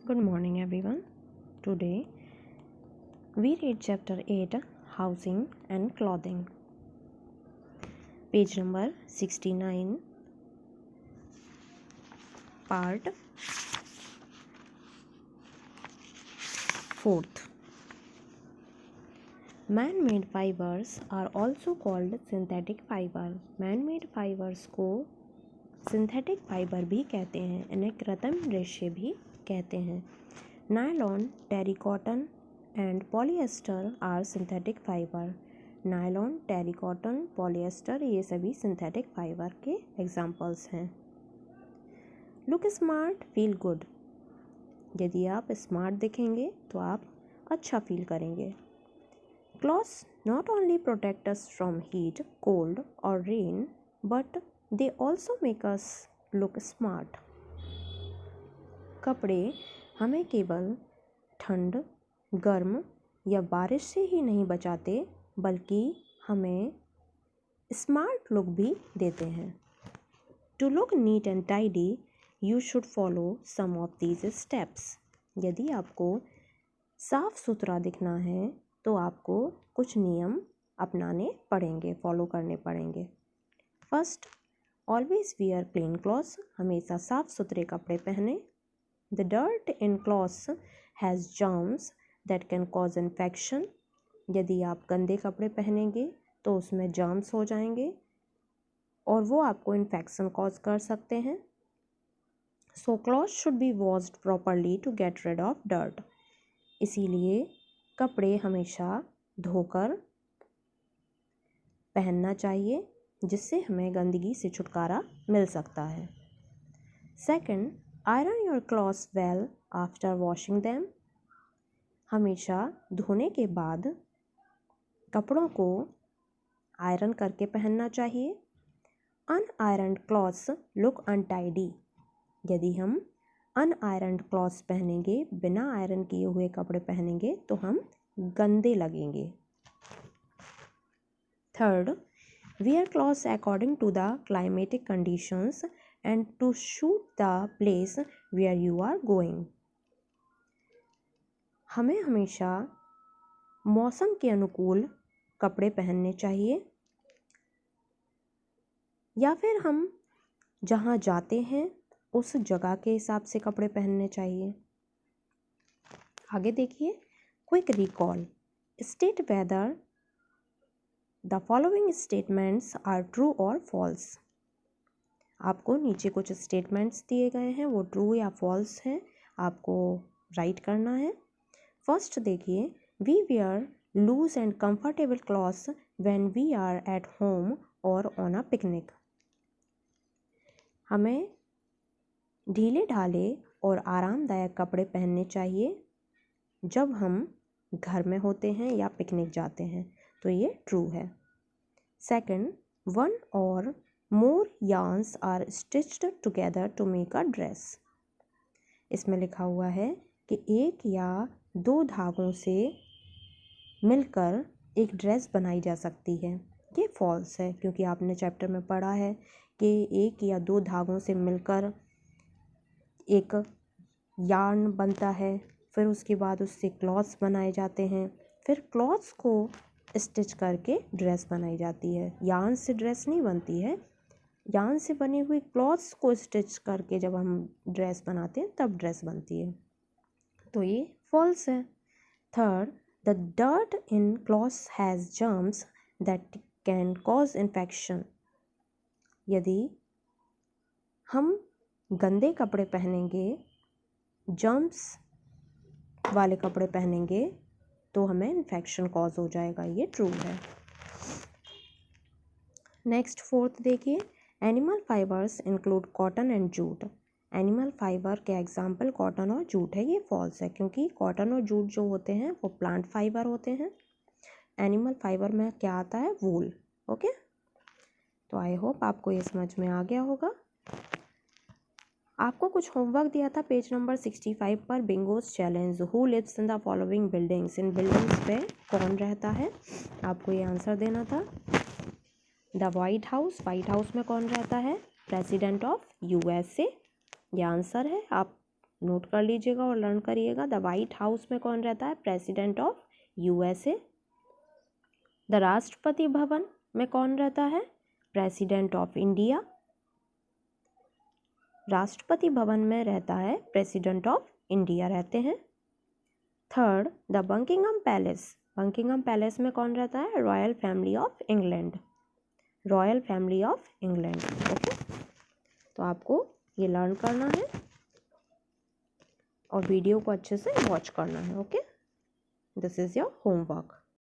Good morning, everyone. Today we read chapter 8 Housing and Clothing, page number 69, part 4th. Man-made fibers are also called synthetic fiber. Man-made fibers को synthetic fibre भी कहते हैं, इन्हें कृत्रिम रेशे भी कहते हैं. Nylon, terrycotton and polyester are synthetic fibre. Nylon, terrycotton, polyester ये सभी सिंथेटिक फाइबर के एग्जाम्पल्स हैं. Look smart, feel good. यदि आप स्मार्ट दिखेंगे तो आप अच्छा फील करेंगे. Clothes not only protect us from heat, cold और rain, but they also make us look smart. कपड़े हमें केवल ठंड, गर्म या बारिश से ही नहीं बचाते, बल्कि हमें स्मार्ट लुक भी देते हैं. To look neat and tidy you should follow some of these steps. यदि आपको साफ सुथरा दिखना है तो आपको कुछ नियम अपनाने पड़ेंगे, फॉलो करने पड़ेंगे. First, always wear clean clothes. हमेशा साफ सुथरे कपड़े पहने. The dirt in clothes has germs that can cause infection. यदि आप गंदे कपड़े पहनेंगे तो उसमें जर्म्स हो जाएंगे और वो आपको इन्फेक्शन कॉज कर सकते हैं. So clothes should be washed properly to get rid of dirt. इसीलिए कपड़े हमेशा धोकर पहनना चाहिए, जिससे हमें गंदगी से छुटकारा मिल सकता है. Second, iron your clothes well after washing them. हमेशा धोने के बाद कपड़ों को आयरन करके पहनना चाहिए. अनआयरन्ड क्लॉथ्स लुक अनटाइडी. यदि हम अनआयरन्ड क्लॉथ्स पहनेंगे, बिना आयरन किए हुए कपड़े पहनेंगे तो हम गंदे लगेंगे. Third, wear clothes according to the climatic conditions and to suit the place where you are going. हमें हमेशा मौसम के अनुकूल कपड़े पहनने चाहिए, या फिर हम जहाँ जाते हैं उस जगह के हिसाब से कपड़े पहनने चाहिए. आगे देखिए, quick recall. State whether the following statements are true और फॉल्स. आपको नीचे कुछ स्टेटमेंट्स दिए गए हैं, वो ट्रू या फॉल्स हैं, आपको राइट करना है. फर्स्ट देखिए, we wear loose and comfortable clothes when we are at home और ऑन अ पिकनिक. हमें ढीले ढाले और आरामदायक कपड़े पहनने चाहिए जब हम घर में होते हैं या पिकनिक जाते हैं, तो ये ट्रू है. सेकंड, वन और more yarns are stitched together to make a dress. इसमें लिखा हुआ है कि एक या दो धागों से मिलकर एक ड्रेस बनाई जा सकती है. ये फॉल्स है, क्योंकि आपने चैप्टर में पढ़ा है कि एक या दो धागों से मिलकर एक यार्न बनता है, फिर उसके बाद उससे क्लॉथ्स बनाए जाते हैं, फिर क्लॉथ्स को स्टिच करके ड्रेस बनाई जाती है. यार्न से ड्रेस नहीं बनती है, यार्न से बनी हुई क्लॉथ्स को स्टिच करके जब हम ड्रेस बनाते हैं तब ड्रेस बनती है, तो ये फॉल्स है. Third, the dirt in clothes has germs that can cause infection. यदि हम गंदे कपड़े पहनेंगे, जर्म्स वाले कपड़े पहनेंगे, तो हमें इन्फेक्शन कॉज हो जाएगा. ये ट्रू है. नेक्स्ट फोर्थ देखिए, animal fibres include cotton and jute. Animal fibre के एग्जाम्पल कॉटन और जूट है. ये फॉल्स है, क्योंकि कॉटन और जूट जो होते हैं वो प्लांट फाइबर होते हैं. एनिमल फाइबर में क्या आता है? वूल. ओके, तो आई होप आपको ये समझ में आ गया होगा. आपको कुछ होमवर्क दिया था पेज नंबर 65 पर, Bingo's challenge. Who lives in the following buildings. इन बिल्डिंग्स पे कौन रहता है, आपको ये आंसर देना था. The White House. White House में कौन रहता है? President of USA. ये आंसर है, आप नोट कर लीजिएगा और लर्न करिएगा। द वाइट हाउस में कौन रहता है? President of USA. The Rashtrapati Bhavan में कौन रहता है? President of India. Rashtrapati Bhavan में रहता है प्रेसिडेंट ऑफ इंडिया रहते हैं। Third, the Buckingham palace. Buckingham palace में कौन रहता है? Royal family of England. Royal family of England. Okay, तो आपको ये लर्न करना है और वीडियो को अच्छे से वॉच करना है। Okay, this is your homework.